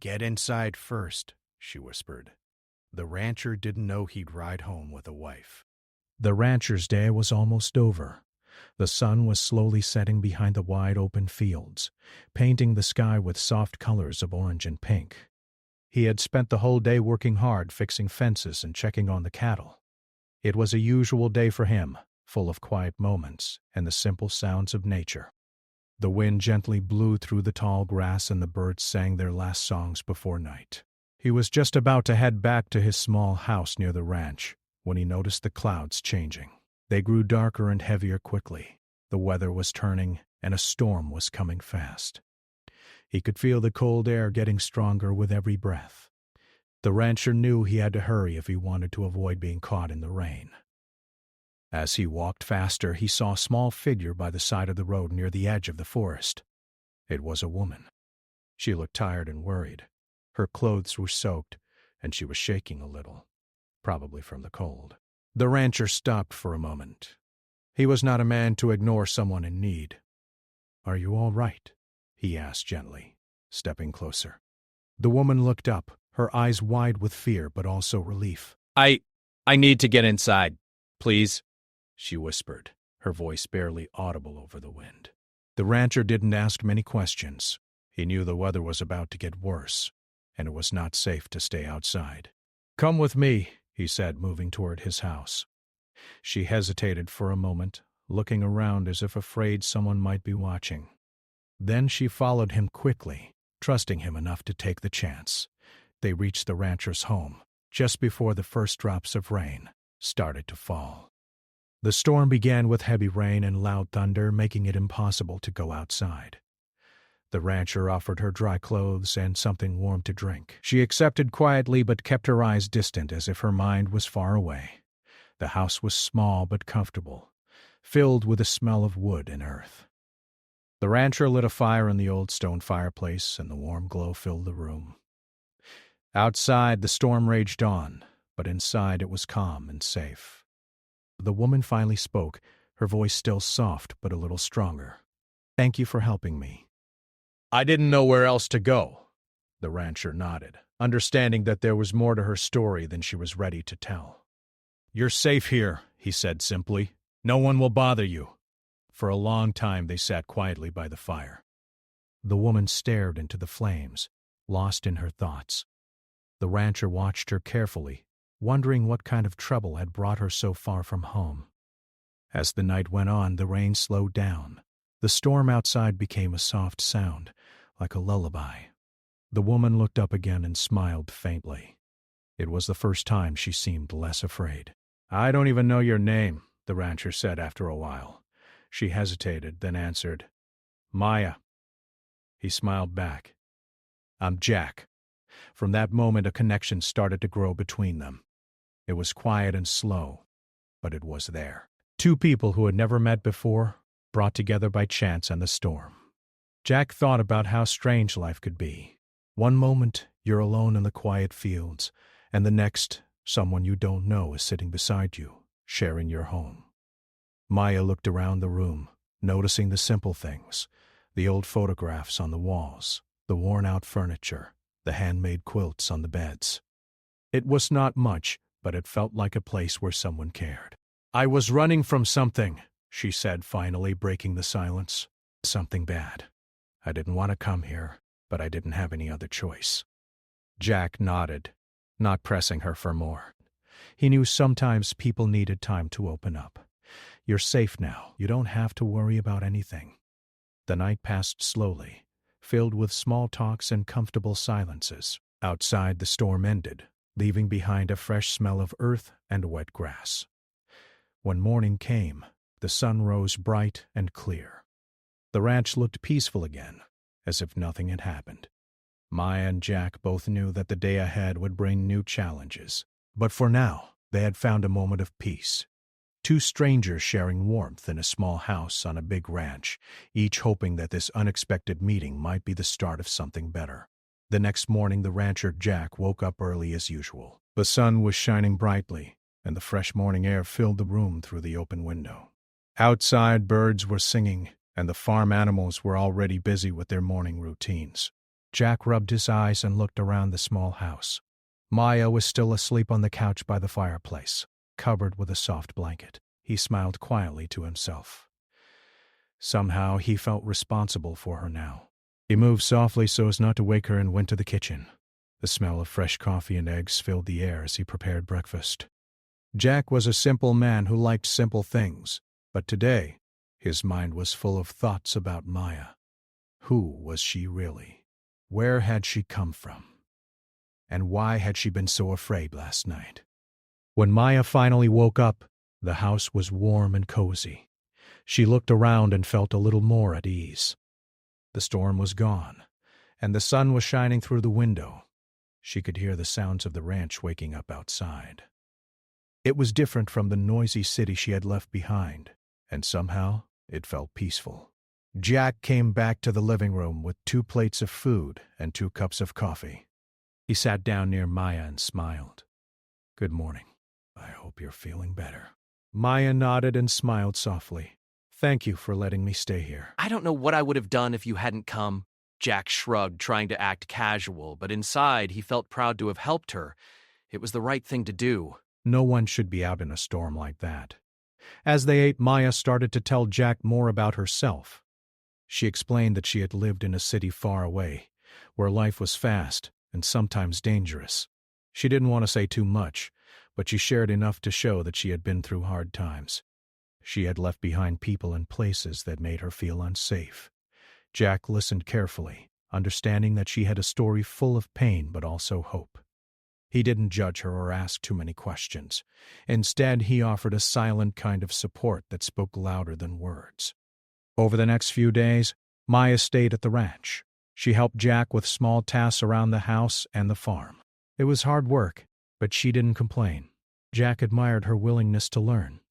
"Get inside first," she whispered. The rancher didn't know he'd ride home with a wife. The rancher's day was almost over. The sun was slowly setting behind the wide open fields, painting the sky with soft colors of orange and pink. He had spent the whole day working hard fixing fences and checking on the cattle. It was a usual day for him, full of quiet moments and the simple sounds of nature. The wind gently blew through the tall grass and the birds sang their last songs before night. He was just about to head back to his small house near the ranch when he noticed the clouds changing. They grew darker and heavier quickly. The weather was turning, and a storm was coming fast. He could feel the cold air getting stronger with every breath. The rancher knew he had to hurry if he wanted to avoid being caught in the rain. As he walked faster, he saw a small figure by the side of the road near the edge of the forest. It was a woman. She looked tired and worried. Her clothes were soaked, and she was shaking a little, probably from the cold. The rancher stopped for a moment. He was not a man to ignore someone in need. "Are you all right?" he asked gently, stepping closer. The woman looked up, her eyes wide with fear but also relief. I need to get inside, please," she whispered, her voice barely audible over the wind. The rancher didn't ask many questions. He knew the weather was about to get worse, and it was not safe to stay outside. "Come with me," he said, moving toward his house. She hesitated for a moment, looking around as if afraid someone might be watching. Then she followed him quickly, trusting him enough to take the chance. They reached the rancher's home just before the first drops of rain started to fall. The storm began with heavy rain and loud thunder, making it impossible to go outside. The rancher offered her dry clothes and something warm to drink. She accepted quietly but kept her eyes distant as if her mind was far away. The house was small but comfortable, filled with the smell of wood and earth. The rancher lit a fire in the old stone fireplace, and the warm glow filled the room. Outside, the storm raged on, but inside it was calm and safe. The woman finally spoke, her voice still soft but a little stronger. "Thank you for helping me." "I didn't know where else to go." The rancher nodded, understanding that there was more to her story than she was ready to tell. "You're safe here," he said simply. "No one will bother you." For a long time they sat quietly by the fire. The woman stared into the flames, lost in her thoughts. The rancher watched her carefully, wondering what kind of trouble had brought her so far from home. As the night went on, the rain slowed down. The storm outside became a soft sound, like a lullaby. The woman looked up again and smiled faintly. It was the first time she seemed less afraid. "I don't even know your name," the rancher said after a while. She hesitated, then answered, "Maya." He smiled back. "I'm Jack." From that moment, a connection started to grow between them. It was quiet and slow, but it was there. Two people who had never met before, brought together by chance and the storm. Jack thought about how strange life could be. One moment, you're alone in the quiet fields, and the next, someone you don't know is sitting beside you, sharing your home. Maya looked around the room, noticing the simple things, the old photographs on the walls, the worn-out furniture, the handmade quilts on the beds. It was not much, but it felt like a place where someone cared. "I was running from something," she said, finally breaking the silence. "Something bad. I didn't want to come here, but I didn't have any other choice." Jack nodded, not pressing her for more. He knew sometimes people needed time to open up. "You're safe now. You don't have to worry about anything." The night passed slowly, filled with small talks and comfortable silences. Outside, the storm ended, leaving behind a fresh smell of earth and wet grass. When morning came, the sun rose bright and clear. The ranch looked peaceful again, as if nothing had happened. Maya and Jack both knew that the day ahead would bring new challenges, but for now, they had found a moment of peace. Two strangers sharing warmth in a small house on a big ranch, each hoping that this unexpected meeting might be the start of something better. The next morning, the rancher Jack woke up early as usual. The sun was shining brightly, and the fresh morning air filled the room through the open window. Outside, birds were singing, and the farm animals were already busy with their morning routines. Jack rubbed his eyes and looked around the small house. Maya was still asleep on the couch by the fireplace, covered with a soft blanket. He smiled quietly to himself. Somehow he felt responsible for her now. He moved softly so as not to wake her and went to the kitchen. The smell of fresh coffee and eggs filled the air as he prepared breakfast. Jack was a simple man who liked simple things, but today his mind was full of thoughts about Maya. Who was she really? Where had she come from? And why had she been so afraid last night? When Maya finally woke up, the house was warm and cozy. She looked around and felt a little more at ease. The storm was gone, and the sun was shining through the window. She could hear the sounds of the ranch waking up outside. It was different from the noisy city she had left behind, and somehow it felt peaceful. Jack came back to the living room with 2 plates of food and 2 cups of coffee. He sat down near Maya and smiled. "Good morning. I hope you're feeling better." Maya nodded and smiled softly. "Thank you for letting me stay here." I don't know what I would have done if you hadn't come. Jack shrugged, trying to act casual, but inside he felt proud to have helped her. It was the right thing to do. No one should be out in a storm like that. As they ate, Maya started to tell Jack more about herself. She explained that she had lived in a city far away, where life was fast and sometimes dangerous. She didn't want to say too much, but she shared enough to show that she had been through hard times. She had left behind people and places that made her feel unsafe. Jack listened carefully, understanding that she had a story full of pain but also hope. He didn't judge her or ask too many questions. Instead, he offered a silent kind of support that spoke louder than words. Over the next few days, Maya stayed at the ranch. She helped Jack with small tasks around the house and the farm. It was hard work, but she didn't complain. Jack admired her willingness to learn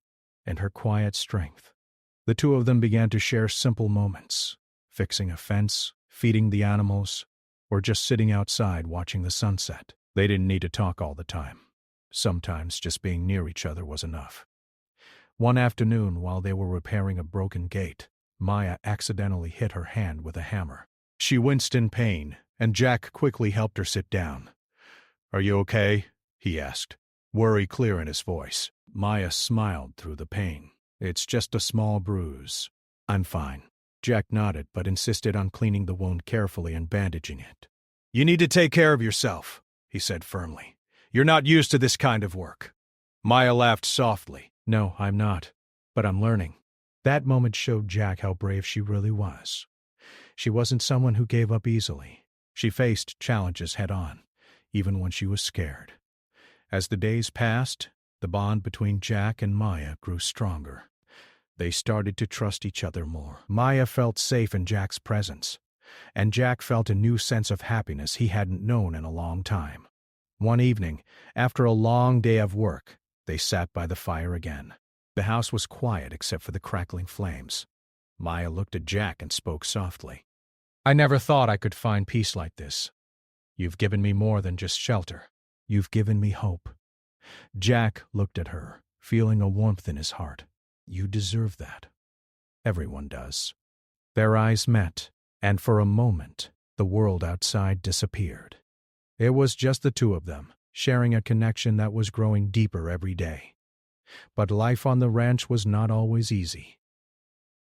and her quiet strength. The two of them began to share simple moments, fixing a fence, feeding the animals, or just sitting outside watching the sunset. They didn't need to talk all the time. Sometimes just being near each other was enough. One afternoon, while they were repairing a broken gate, Maya accidentally hit her hand with a hammer. She winced in pain, and Jack quickly helped her sit down. "Are you okay?" he asked, worry clear in his voice. Maya smiled through the pain. "It's just a small bruise. I'm fine." Jack nodded, but insisted on cleaning the wound carefully and bandaging it. "You need to take care of yourself," he said firmly. "You're not used to this kind of work." Maya laughed softly. "No, I'm not, but I'm learning." That moment showed Jack how brave she really was. She wasn't someone who gave up easily. She faced challenges head-on, even when she was scared. As the days passed, the bond between Jack and Maya grew stronger. They started to trust each other more. Maya felt safe in Jack's presence, and Jack felt a new sense of happiness he hadn't known in a long time. One evening, after a long day of work, they sat by the fire again. The house was quiet except for the crackling flames. Maya looked at Jack and spoke softly. "I never thought I could find peace like this. You've given me more than just shelter. You've given me hope." Jack looked at her, feeling a warmth in his heart. "You deserve that. Everyone does." Their eyes met, and for a moment, the world outside disappeared. It was just the two of them, sharing a connection that was growing deeper every day. But life on the ranch was not always easy.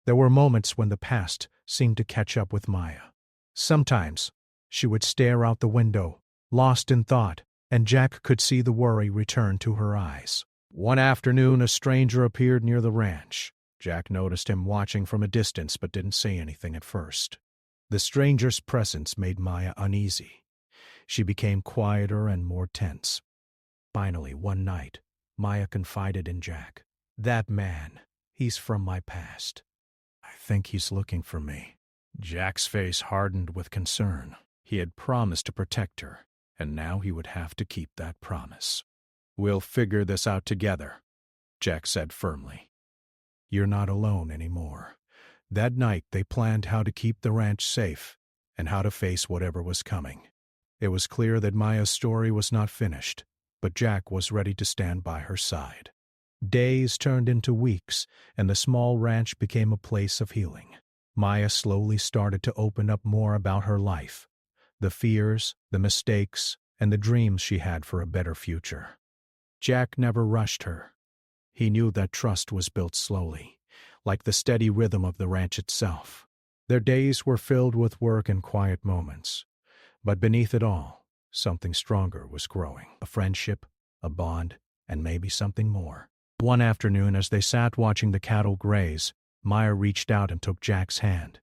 There were moments when the past seemed to catch up with Maya. Sometimes she would stare out the window, lost in thought, and Jack could see the worry return to her eyes. One afternoon, a stranger appeared near the ranch. Jack noticed him watching from a distance but didn't say anything at first. The stranger's presence made Maya uneasy. She became quieter and more tense. Finally, one night, Maya confided in Jack. "That man, he's from my past. I think he's looking for me." Jack's face hardened with concern. He had promised to protect her, and now he would have to keep that promise. "We'll figure this out together," Jack said firmly. "You're not alone anymore." That night they planned how to keep the ranch safe and how to face whatever was coming. It was clear that Maya's story was not finished, but Jack was ready to stand by her side. Days turned into weeks, and the small ranch became a place of healing. Maya slowly started to open up more about her life. the fears, the mistakes, and the dreams she had for a better future. Jack never rushed her. He knew that trust was built slowly, like the steady rhythm of the ranch itself. Their days were filled with work and quiet moments, but beneath it all, something stronger was growing. A friendship, a bond, and maybe something more. One afternoon, as they sat watching the cattle graze, Maya reached out and took Jack's hand.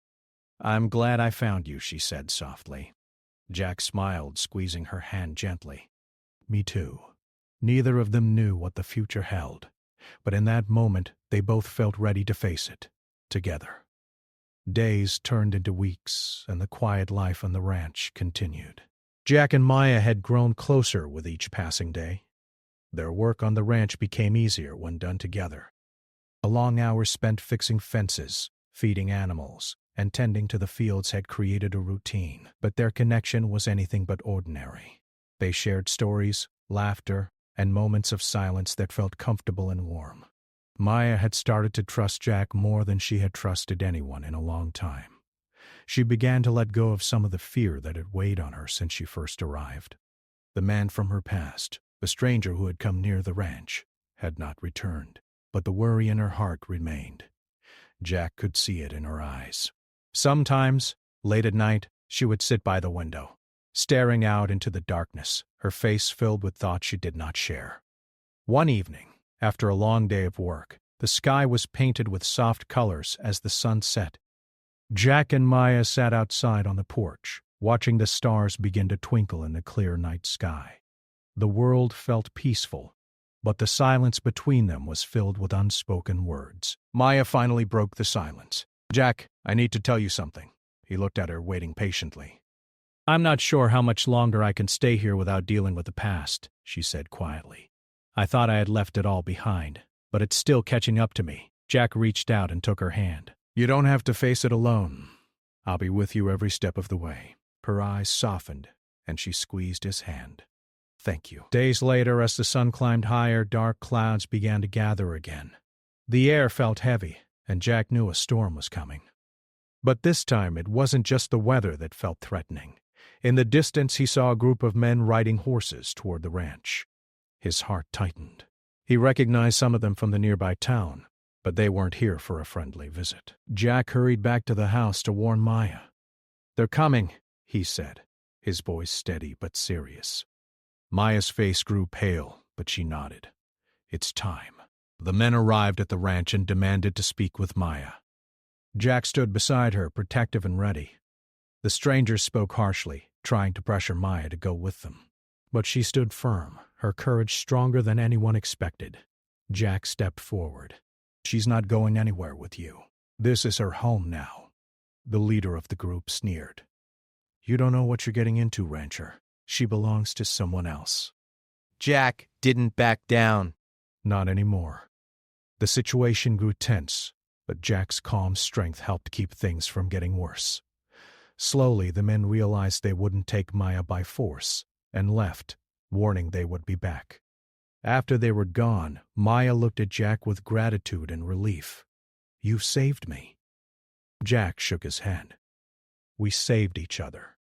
"I'm glad I found you," she said softly. Jack smiled, squeezing her hand gently. "Me too." Neither of them knew what the future held, but in that moment they both felt ready to face it, together. Days turned into weeks, and the quiet life on the ranch continued. Jack and Maya had grown closer with each passing day. Their work on the ranch became easier when done together. The long hours spent fixing fences, feeding animals, and tending to the fields had created a routine, but their connection was anything but ordinary. They shared stories, laughter, and moments of silence that felt comfortable and warm. Maya had started to trust Jack more than she had trusted anyone in a long time. She began to let go of some of the fear that had weighed on her since she first arrived. The man from her past, the stranger who had come near the ranch, had not returned, but the worry in her heart remained. Jack could see it in her eyes. Sometimes, late at night, she would sit by the window, staring out into the darkness, her face filled with thoughts she did not share. One evening, after a long day of work, the sky was painted with soft colors as the sun set. Jack and Maya sat outside on the porch, watching the stars begin to twinkle in the clear night sky. The world felt peaceful, but the silence between them was filled with unspoken words. Maya finally broke the silence. "Jack, I need to tell you something." He looked at her, waiting patiently. "I'm not sure how much longer I can stay here without dealing with the past," she said quietly. "I thought I had left it all behind, but it's still catching up to me." Jack reached out and took her hand. "You don't have to face it alone. I'll be with you every step of the way." Her eyes softened, and she squeezed his hand. "Thank you." Days later, as the sun climbed higher, dark clouds began to gather again. The air felt heavy, and Jack knew a storm was coming. But this time it wasn't just the weather that felt threatening. In the distance he saw a group of men riding horses toward the ranch. His heart tightened. He recognized some of them from the nearby town, but they weren't here for a friendly visit. Jack hurried back to the house to warn Maya. "They're coming," he said, his voice steady but serious. Maya's face grew pale, but she nodded. "It's time." The men arrived at the ranch and demanded to speak with Maya. Jack stood beside her, protective and ready. The strangers spoke harshly, trying to pressure Maya to go with them. But she stood firm, her courage stronger than anyone expected. Jack stepped forward. "She's not going anywhere with you. This is her home now." The leader of the group sneered. "You don't know what you're getting into, rancher. She belongs to someone else." Jack didn't back down. Not anymore. The situation grew tense, but Jack's calm strength helped keep things from getting worse. Slowly, the men realized they wouldn't take Maya by force, and left, warning they would be back. After they were gone, Maya looked at Jack with gratitude and relief. "You saved me." Jack shook his head. "We saved each other."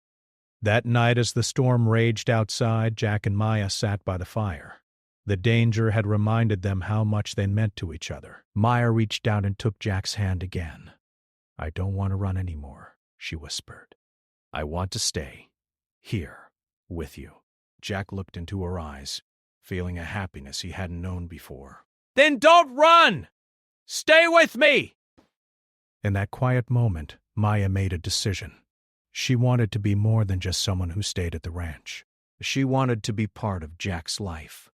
That night, as the storm raged outside, Jack and Maya sat by the fire. The danger had reminded them how much they meant to each other. Maya reached out and took Jack's hand again. "I don't want to run anymore," she whispered. "I want to stay here with you." Jack looked into her eyes, feeling a happiness he hadn't known before. "Then don't run! Stay with me!" In that quiet moment, Maya made a decision. She wanted to be more than just someone who stayed at the ranch. She wanted to be part of Jack's life,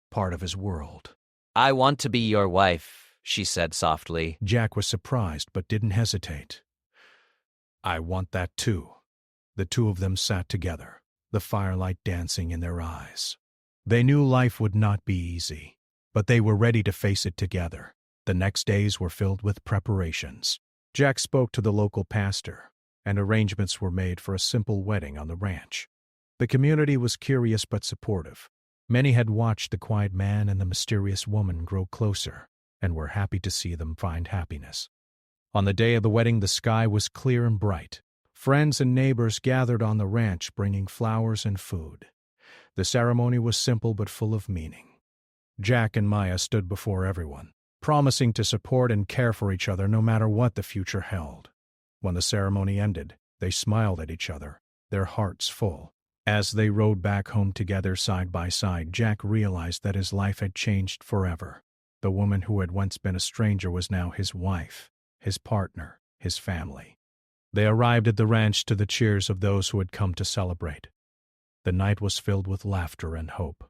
part of his world. "I want to be your wife," she said softly. Jack was surprised but didn't hesitate. "I want that too." The two of them sat together, the firelight dancing in their eyes. They knew life would not be easy, but they were ready to face it together. The next days were filled with preparations. Jack spoke to the local pastor, and arrangements were made for a simple wedding on the ranch. The community was curious but supportive. Many had watched the quiet man and the mysterious woman grow closer, and were happy to see them find happiness. On the day of the wedding, the sky was clear and bright, Friends and neighbors gathered on the ranch bringing flowers and food. The ceremony was simple but full of meaning. Jack and Maya stood before everyone, promising to support and care for each other no matter what the future held. When the ceremony ended, they smiled at each other, their hearts full. As they rode back home together side by side, Jack realized that his life had changed forever. The woman who had once been a stranger was now his wife, his partner, his family. They arrived at the ranch to the cheers of those who had come to celebrate. The night was filled with laughter and hope.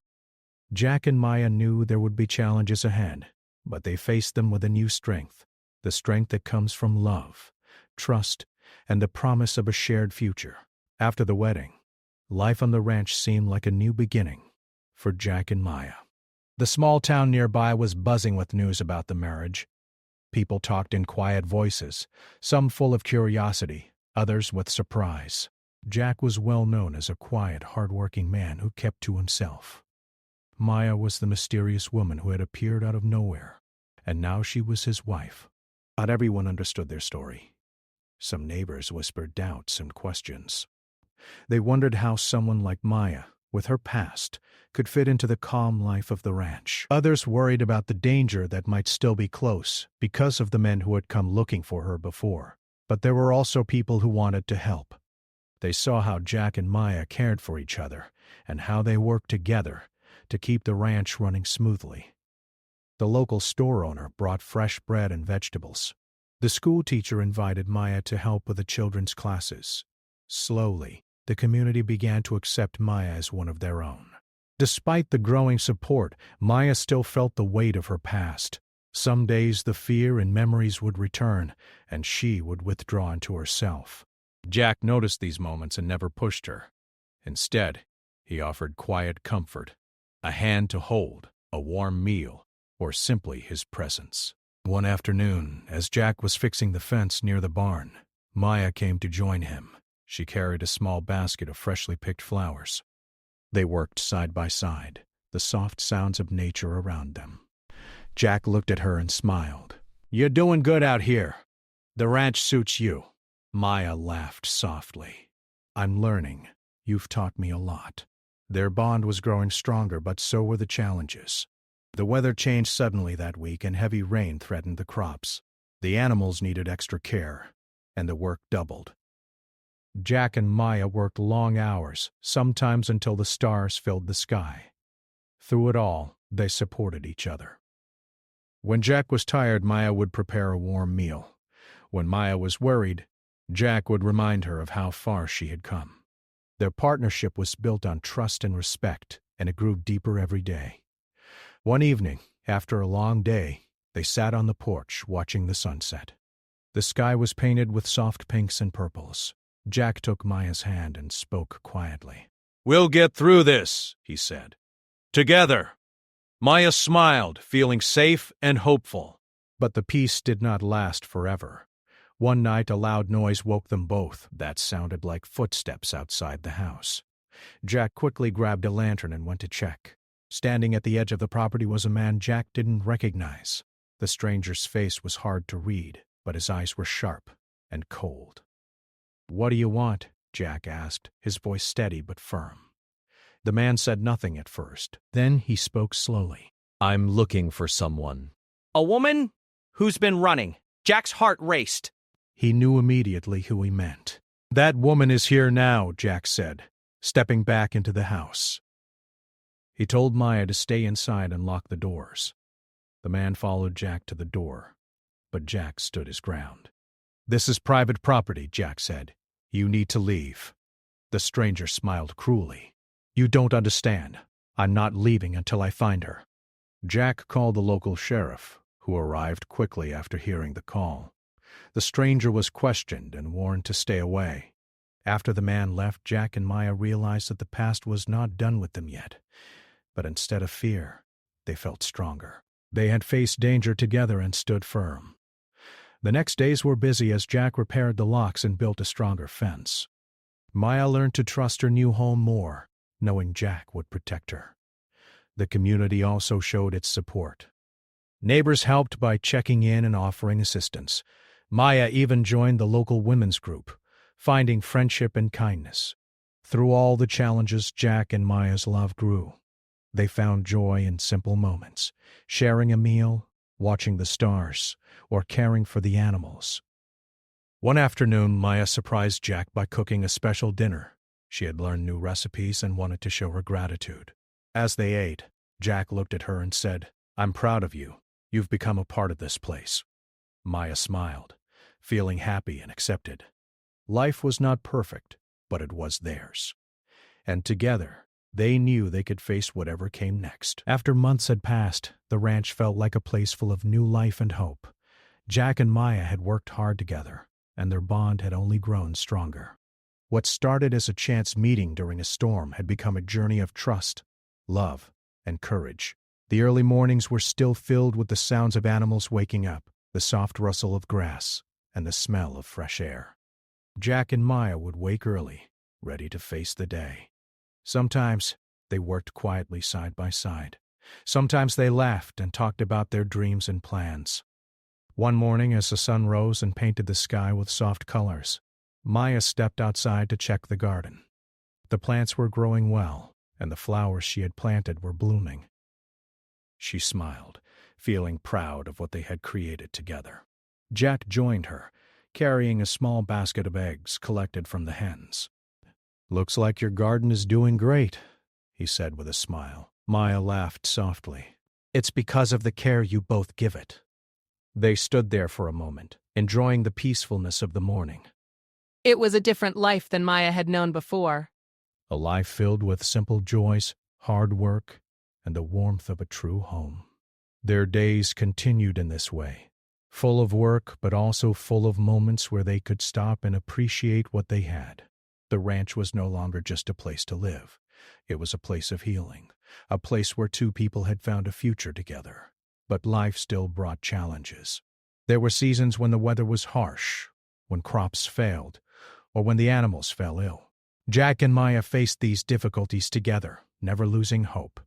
Jack and Maya knew there would be challenges ahead, but they faced them with a new strength, the strength that comes from love, trust, and the promise of a shared future. After the wedding, life on the ranch seemed like a new beginning for Jack and Maya. The small town nearby was buzzing with news about the marriage. People talked in quiet voices, some full of curiosity, others with surprise. Jack was well known as a quiet, hard-working man who kept to himself. Maya was the mysterious woman who had appeared out of nowhere, and now she was his wife. Not everyone understood their story. Some neighbors whispered doubts and questions. They wondered how someone like Maya, with her past, could fit into the calm life of the ranch. Others worried about the danger that might still be close because of the men who had come looking for her before. But there were also people who wanted to help. They saw how Jack and Maya cared for each other and how they worked together to keep the ranch running smoothly. The local store owner brought fresh bread and vegetables. The school teacher invited Maya to help with the children's classes. Slowly, the community began to accept Maya as one of their own. Despite the growing support, Maya still felt the weight of her past. Some days the fear and memories would return, and she would withdraw into herself. Jack noticed these moments and never pushed her. Instead, he offered quiet comfort, a hand to hold, a warm meal, or simply his presence. One afternoon, as Jack was fixing the fence near the barn, Maya came to join him. She carried a small basket of freshly picked flowers. They worked side by side, the soft sounds of nature around them. Jack looked at her and smiled. "You're doing good out here. The ranch suits you." Maya laughed softly. "I'm learning. You've taught me a lot." Their bond was growing stronger, but so were the challenges. The weather changed suddenly that week, and heavy rain threatened the crops. The animals needed extra care, and the work doubled. Jack and Maya worked long hours, sometimes until the stars filled the sky. Through it all, they supported each other. When Jack was tired, Maya would prepare a warm meal. When Maya was worried, Jack would remind her of how far she had come. Their partnership was built on trust and respect, and it grew deeper every day. One evening, after a long day, they sat on the porch watching the sunset. The sky was painted with soft pinks and purples. Jack took Maya's hand and spoke quietly. "We'll get through this," he said. "Together." Maya smiled, feeling safe and hopeful. But the peace did not last forever. One night a loud noise woke them both that sounded like footsteps outside the house. Jack quickly grabbed a lantern and went to check. Standing at the edge of the property was a man Jack didn't recognize. The stranger's face was hard to read, but his eyes were sharp and cold. "What do you want?" Jack asked, his voice steady but firm. The man said nothing at first. Then he spoke slowly. "I'm looking for someone." "A woman? Who's been running?" Jack's heart raced. He knew immediately who he meant. "That woman is here now," Jack said, stepping back into the house. He told Maya to stay inside and lock the doors. The man followed Jack to the door, but Jack stood his ground. "This is private property," Jack said. "You need to leave." The stranger smiled cruelly. "You don't understand. I'm not leaving until I find her." Jack called the local sheriff, who arrived quickly after hearing the call. The stranger was questioned and warned to stay away. After the man left, Jack and Maya realized that the past was not done with them yet. But instead of fear, they felt stronger. They had faced danger together and stood firm. The next days were busy as Jack repaired the locks and built a stronger fence. Maya learned to trust her new home more, knowing Jack would protect her. The community also showed its support. Neighbors helped by checking in and offering assistance. Maya even joined the local women's group, finding friendship and kindness. Through all the challenges, Jack and Maya's love grew. They found joy in simple moments, sharing a meal, watching the stars, or caring for the animals. One afternoon, Maya surprised Jack by cooking a special dinner. She had learned new recipes and wanted to show her gratitude. As they ate, Jack looked at her and said, "I'm proud of you. You've become a part of this place." Maya smiled, feeling happy and accepted. Life was not perfect, but it was theirs. And together, they knew they could face whatever came next. After months had passed, the ranch felt like a place full of new life and hope. Jack and Maya had worked hard together, and their bond had only grown stronger. What started as a chance meeting during a storm had become a journey of trust, love, and courage. The early mornings were still filled with the sounds of animals waking up, the soft rustle of grass, and the smell of fresh air. Jack and Maya would wake early, ready to face the day. Sometimes they worked quietly side by side. Sometimes they laughed and talked about their dreams and plans. One morning, as the sun rose and painted the sky with soft colors, Maya stepped outside to check the garden. The plants were growing well, and the flowers she had planted were blooming. She smiled, feeling proud of what they had created together. Jack joined her, carrying a small basket of eggs collected from the hens. "Looks like your garden is doing great," he said with a smile. Maya laughed softly. "It's because of the care you both give it." They stood there for a moment, enjoying the peacefulness of the morning. It was a different life than Maya had known before. A life filled with simple joys, hard work, and the warmth of a true home. Their days continued in this way, full of work but also full of moments where they could stop and appreciate what they had. The ranch was no longer just a place to live. It was a place of healing, a place where two people had found a future together. But life still brought challenges. There were seasons when the weather was harsh, when crops failed, or when the animals fell ill. Jack and Maya faced these difficulties together, never losing hope.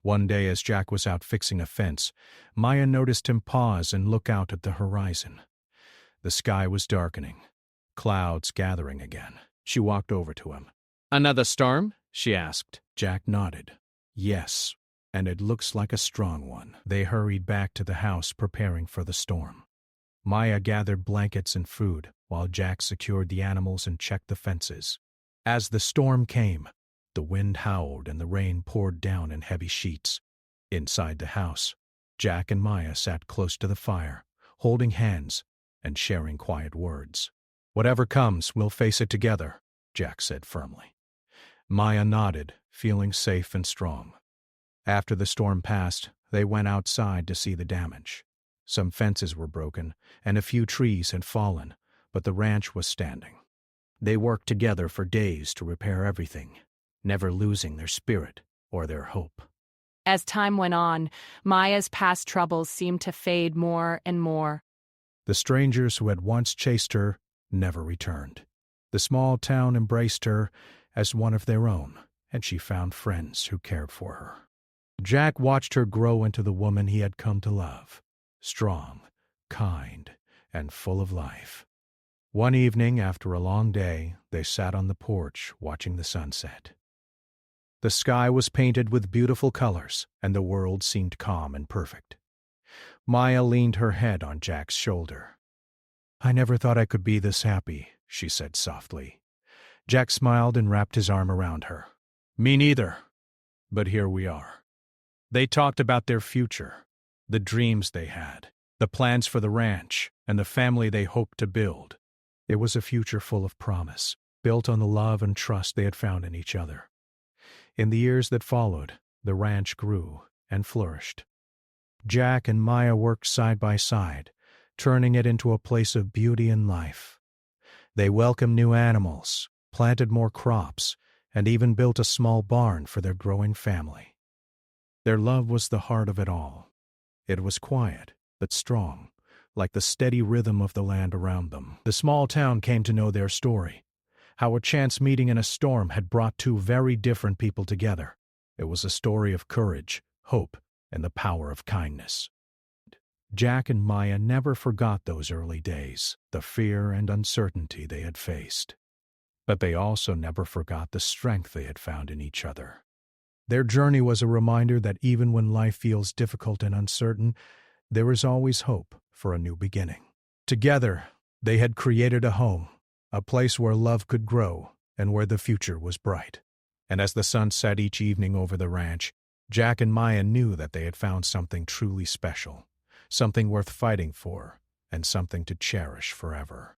One day, as Jack was out fixing a fence, Maya noticed him pause and look out at the horizon. The sky was darkening, clouds gathering again. She walked over to him. "Another storm?" she asked. Jack nodded. "Yes, and it looks like a strong one." They hurried back to the house, preparing for the storm. Maya gathered blankets and food, while Jack secured the animals and checked the fences. As the storm came, the wind howled and the rain poured down in heavy sheets. Inside the house, Jack and Maya sat close to the fire, holding hands and sharing quiet words. "Whatever comes, we'll face it together," Jack said firmly. Maya nodded, feeling safe and strong. After the storm passed, they went outside to see the damage. Some fences were broken, and a few trees had fallen, but the ranch was standing. They worked together for days to repair everything, never losing their spirit or their hope. As time went on, Maya's past troubles seemed to fade more and more. The strangers who had once chased her never returned. The small town embraced her as one of their own, and she found friends who cared for her. Jack watched her grow into the woman he had come to love, strong, kind, and full of life. One evening, after a long day, they sat on the porch watching the sunset. The sky was painted with beautiful colors, and the world seemed calm and perfect. Maya leaned her head on Jack's shoulder. "I never thought I could be this happy," she said softly. Jack smiled and wrapped his arm around her. "Me neither, but here we are." They talked about their future, the dreams they had, the plans for the ranch, and the family they hoped to build. It was a future full of promise, built on the love and trust they had found in each other. In the years that followed, the ranch grew and flourished. Jack and Maya worked side by side, turning it into a place of beauty and life. They welcomed new animals, planted more crops, and even built a small barn for their growing family. Their love was the heart of it all. It was quiet, but strong, like the steady rhythm of the land around them. The small town came to know their story, how a chance meeting in a storm had brought two very different people together. It was a story of courage, hope, and the power of kindness. Jack and Maya never forgot those early days, the fear and uncertainty they had faced. But they also never forgot the strength they had found in each other. Their journey was a reminder that even when life feels difficult and uncertain, there is always hope for a new beginning. Together, they had created a home, a place where love could grow and where the future was bright. And as the sun set each evening over the ranch, Jack and Maya knew that they had found something truly special, something worth fighting for, and something to cherish forever.